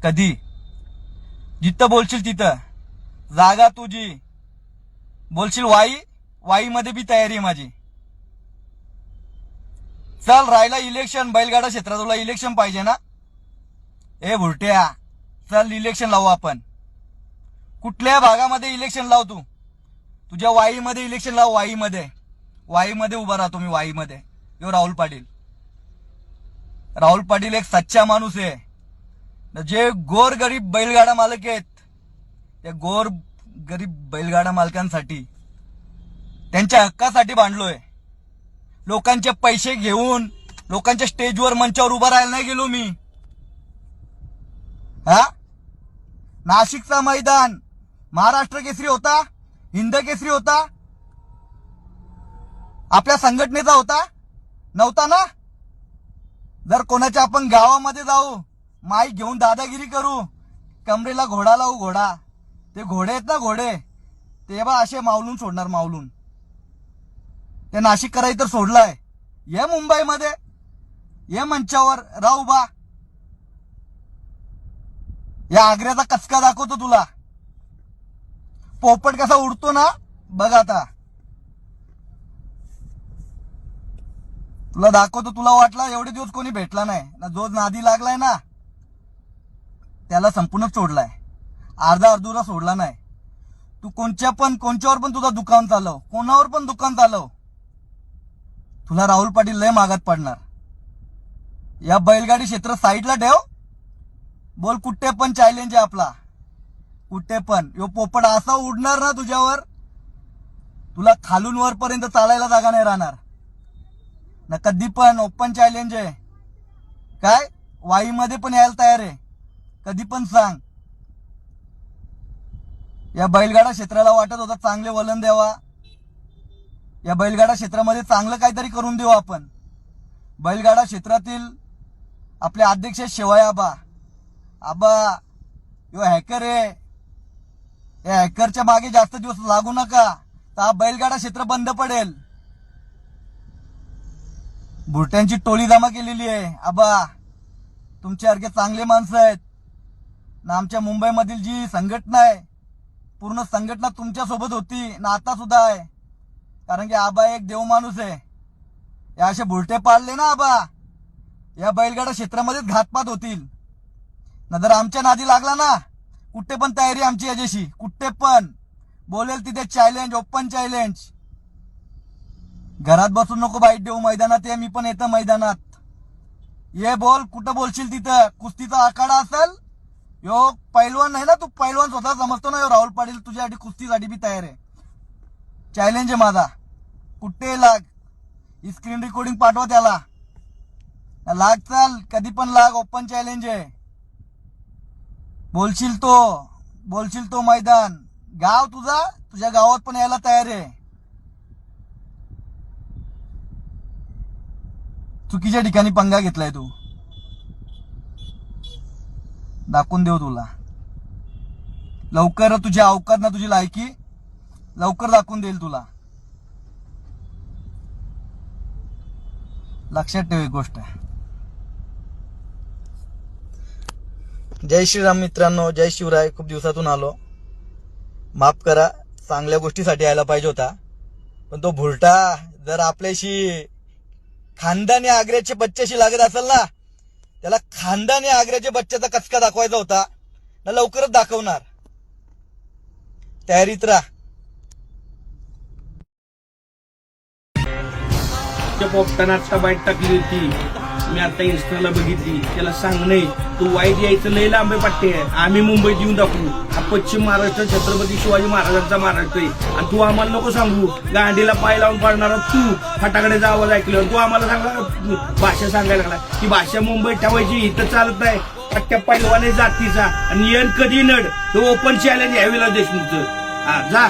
कधी जिथं बोलशील तिथं जागा तुझी. बोलशील वाई मध्ये बी तयारी आहे माझी. चल राहिला इलेक्शन, बैलगाडा क्षेत्रात तुला इलेक्शन पाहिजे ना. ए भुरट्या, चल इलेक्शन लावू आपण. कुठल्या भागामध्ये इलेक्शन लाव तू. तुझ्या वाईमध्ये इलेक्शन लाव. वाईमध्ये उभा राहतो मी. वाईमध्ये यो राहुल पाटील एक सच्चा माणूस आहे. जे गोर गरीब बैलगाडा मालक आहेत, त्या गोर गरीब बैलगाडा मालकांसाठी, त्यांच्या हक्कासाठी भांडलोय. लोकांचे पैसे घेऊन लोकांच्या स्टेजवर मंचावर उभा राहायला नाही गेलो मी. नाशिकचा मैदान महाराष्ट्र केसरी होता, हिंद केसरी होता, आपल्या संघटनेचा होता, नव्हता ना. जर कोणाच्या आपण गावामध्ये जाऊ, माईक घेऊन दादागिरी करू, कमरेला घोडा लावू, घोडा, ते घोडे आहेत ना घोडे, ते बा असे मावलून सोडणार, मावलून. ते नाशिक करायचं तर सोडलाय. ये मुंबईमध्ये, ये मंचावर राहू बा. या आग्र्याचा कचका दाखवतो तुला. पोपट कसा उडतो ना, बघ आता तुला दाखवतो. तुला वाटला एवढे दिवस कोणी भेटला नाही ना. जो नादी लागलाय ना त्याला संपूर्ण सोडलाय, अर्धा अर्धुरा सोडला नाही. तू कोणच्यावर पण तुझं दुकान चालव, कोणावर पण दुकान चालव, तुला राहुल पाटील लय मागात पडणार. या बैलगाडी क्षेत्र साईडला ठेव. बोल कुठे पण चॅलेंज आहे आपला, कुठे पण. यो पोपट असा उडणार ना तुझ्यावर, तुला खालून वरपर्यंत चालायला जागा नाही राहणार ना. कधी पण ओपन चॅलेंज आहे. काय वाईमध्ये पण यायला तयार आहे, कधी पण सांग. या बैलगाडा क्षेत्राला वाटत होता चांगले वलन द्यावा, या बैलगाडा क्षेत्रामध्ये चांगलं काहीतरी करून देऊ आपण. बैलगाडा क्षेत्रातील आपले अध्यक्ष शिवाय आबा यो हॅकर आहे. या हॅकरच्या मागे जास्त दिवस लागू नका, तर हा बैलगाडा क्षेत्र बंद पडेल. भुरट्यांची टोळी जमा केलेली आहे. आबा तुमच्यासारखे चांगले माणसं आहेत ना. आमच्या मुंबईमधील जी संघटना आहे, पूर्ण संघटना तुमच्या सोबत होती ना, आता सुद्धा आहे. कारण की आबा एक देव माणूस आहे. या असे भुरटे पाळले ना आबा, या बैलगाडा क्षेत्रामध्येच घातपात होतील ना. जर आमच्या नादी लागला ना, कुठे पण तयारी आमची याच्याशी, कुठे पण बोलेल तिथे चॅलेंज, ओपन चॅलेंज. घरात बसून नको बाईट देऊ, मैदानात ये. मी पण येतं मैदानात. ये बोल, कुठं बोलशील तिथं. कुस्तीचा आखाडा असेल, यो पैलवान आहे ना तू, पैलवान स्वतः समजतो ना. यो राहुल पाटील तुझ्यासाठी कुस्तीसाठी बी तयार आहे. चॅलेंज आहे माझा, कुठे लाग. ही स्क्रीन रेकॉर्डिंग पाठवा त्याला. लाग, चाल कधी पण लाग. ओपन चॅलेंज आहे. बोलशील तो मैदान. गाव तुझ्या गावात पण यायला तयार आहे. चुकीच्या ठिकाणी पंगा घेतलाय तू. दाखवून देऊ तुला लवकर. तुझी अवकात ना, तुझी लायकी लवकर दाखवून देईल तुला. लक्षात ठेव एक गोष्ट. जय श्रीराम मित्रांनो, जय शिवराय. खूप दिवसातून आलो, माफ करा. चांगल्या गोष्टीसाठी यायला पाहिजे होता, पण तो भुरटा जर आपल्याशी खानदानी आग्र्याच्या बच्च्याशी लागत असेल ना, त्याला खानदानी आग्र्याच्या बच्च्याचा कचका दाखवायचा होता ना. लवकरच दाखवणार. तयारीत राहा. पोपटानं आता बाईट टाकली होती, मी आता इन्स्टाला बघितली. त्याला सांग नाही, तू वाईट यायचं लय लांबे पट्टे आहे. आम्ही मुंबईत येऊन दाखवू. हा पश्चिम महाराष्ट्र छत्रपती शिवाजी महाराजांचा महाराष्ट्र आहे. आणि तू आम्हाला नको सांगू गांडीला पाय लावून पाडणारा तू. फटाकड्याचा आवाज ऐकल्यावर तू आम्हाला सांगला भाषा सांगायला लागला. ती भाषा मुंबईत ठेवायची, इथं चालत नाही. पट्ट्या पैलवाने जातीचा आणि येण कधी नड. तो ओपन चॅलेंज यावेला देशमुखचं. जा.